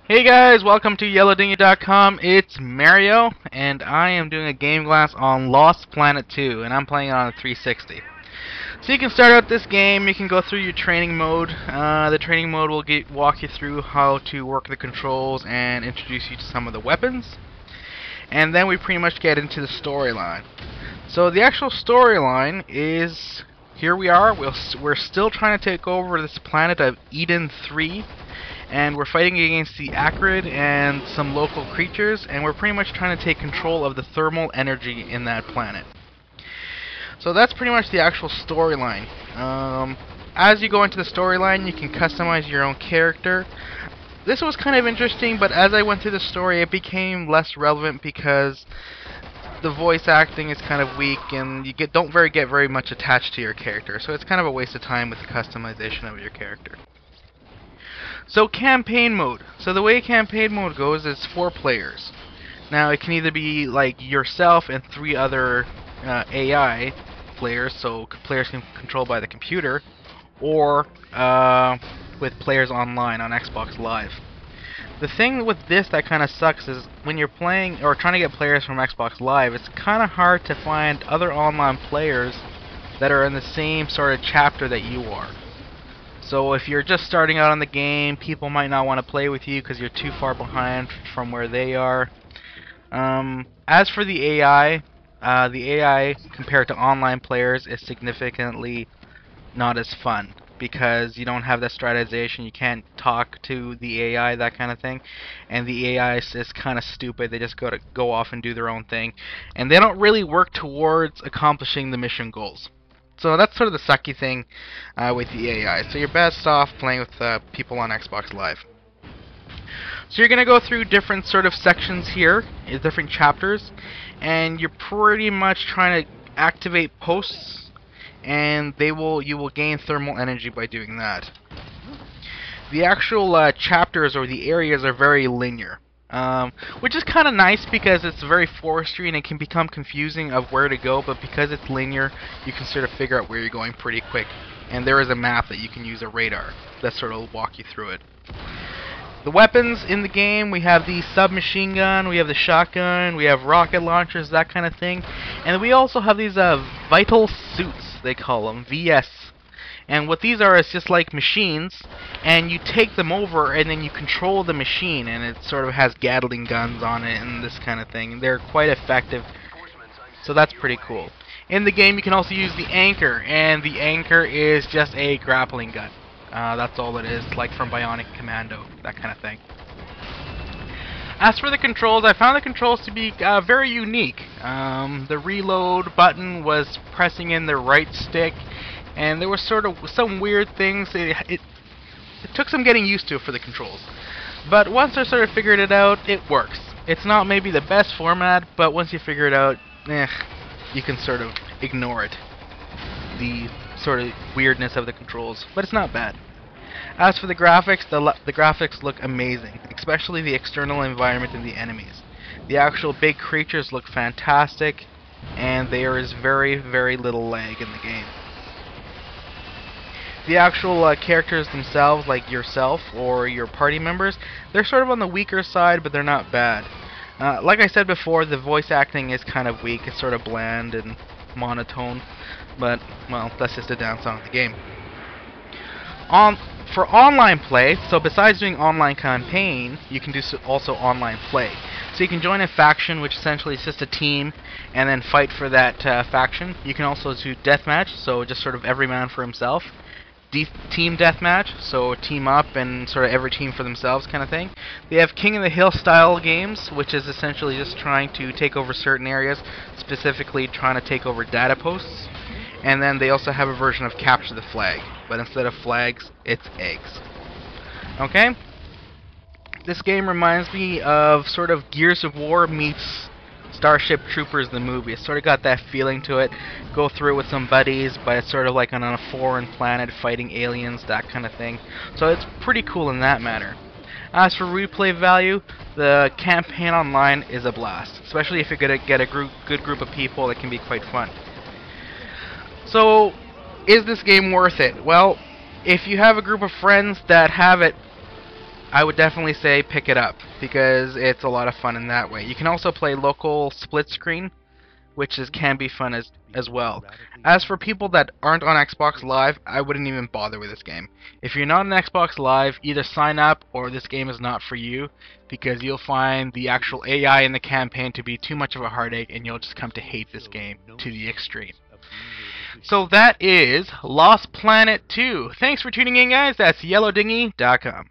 Hey guys, welcome to YellowDingy.com. It's Mario, and I am doing a game glass on Lost Planet 2, and I'm playing it on a 360. So you can start out this game, you can go through your training mode. The training mode will walk you through how to work the controls and introduce you to some of the weapons. And then we pretty much get into the storyline. So the actual storyline is, here we are, we're still trying to take over this planet of Eden 3. And we're fighting against the Acrid and some local creatures, and we're pretty much trying to take control of the thermal energy in that planet. So that's pretty much the actual storyline. As you go into the storyline, you can customize your own character. This was kind of interesting, but as I went through the story, it became less relevant because the voice acting is kind of weak, and you don't get very much attached to your character. So it's kind of a waste of time with the customization of your character. So campaign mode. So the way campaign mode goes is 4 players. Now it can either be like yourself and 3 other AI players, so players can controlled by the computer, or with players online on Xbox Live. The thing with this that kind of sucks is when you're playing or trying to get players from Xbox Live, it's kind of hard to find other online players that are in the same sort of chapter that you are. So if you're just starting out on the game, people might not want to play with you because you're too far behind from where they are. As for the AI compared to online players is significantly not as fun because you don't have that strategization. You can't talk to the AI, that kind of thing, and the AI is kind of stupid. They just go off and do their own thing, and they don't really work towards accomplishing the mission goals. So that's sort of the sucky thing with the AI. So you're best off playing with people on Xbox Live. So you're going to go through different sort of sections here, different chapters, and you're pretty much trying to activate posts, and you will gain thermal energy by doing that. The actual chapters or the areas are very linear. Which is kind of nice because it's very forestry and it can become confusing of where to go, but because it's linear, you can sort of figure out where you're going pretty quick. And there is a map that you can use, a radar, that sort of walk you through it. The weapons in the game, we have the submachine gun, we have the shotgun, we have rocket launchers, that kind of thing. And we also have these vital suits, they call them, VS. And what these are is just like machines, and you take them over and then you control the machine, and it sort of has Gatling guns on it and this kind of thing. They're quite effective, so that's pretty cool. In the game you can also use the anchor, and the anchor is just a grappling gun. That's all it is, like from Bionic Commando, that kind of thing. As for the controls, I found the controls to be very unique. The reload button was pressing in the right stick, and there was sort of some weird things. It took some getting used to for the controls. But once I sort of figured it out, it works. It's not maybe the best format, but once you figure it out, you can sort of ignore it. The sort of weirdness of the controls, but it's not bad. As for the graphics, the graphics look amazing, especially the external environment and the enemies. The actual big creatures look fantastic, and there is very, very little lag in the game. The actual characters themselves, like yourself or your party members, they're sort of on the weaker side, but they're not bad. Like I said before, the voice acting is kind of weak. It's sort of bland and monotone, but, well, that's just a downside of the game. For online play, so besides doing online campaign, you can do also online play. So you can join a faction, which essentially is just a team, and then fight for that faction. You can also do deathmatch, so just sort of every man for himself. Team deathmatch, so team up and sort of every team for themselves kind of thing. They have King of the Hill style games, which is essentially just trying to take over certain areas, specifically trying to take over data posts. And then they also have a version of Capture the Flag, but instead of flags, it's eggs. Okay? This game reminds me of sort of Gears of War meets Starship Troopers the movie. It's sort of got that feeling to it. Go through it with some buddies, but it's sort of like on a foreign planet fighting aliens, that kind of thing. So it's pretty cool in that manner. As for replay value, the campaign online is a blast, especially if you're going to get a good group of people. It can be quite fun. So, is this game worth it? Well, if you have a group of friends that have it, I would definitely say pick it up because it's a lot of fun in that way. You can also play local split screen, which can be fun as well. As for people that aren't on Xbox Live, I wouldn't even bother with this game. If you're not on Xbox Live, either sign up or this game is not for you, because you'll find the actual AI in the campaign to be too much of a heartache and you'll just come to hate this game to the extreme. So that is Lost Planet 2. Thanks for tuning in, guys. That's YellowDingy.com.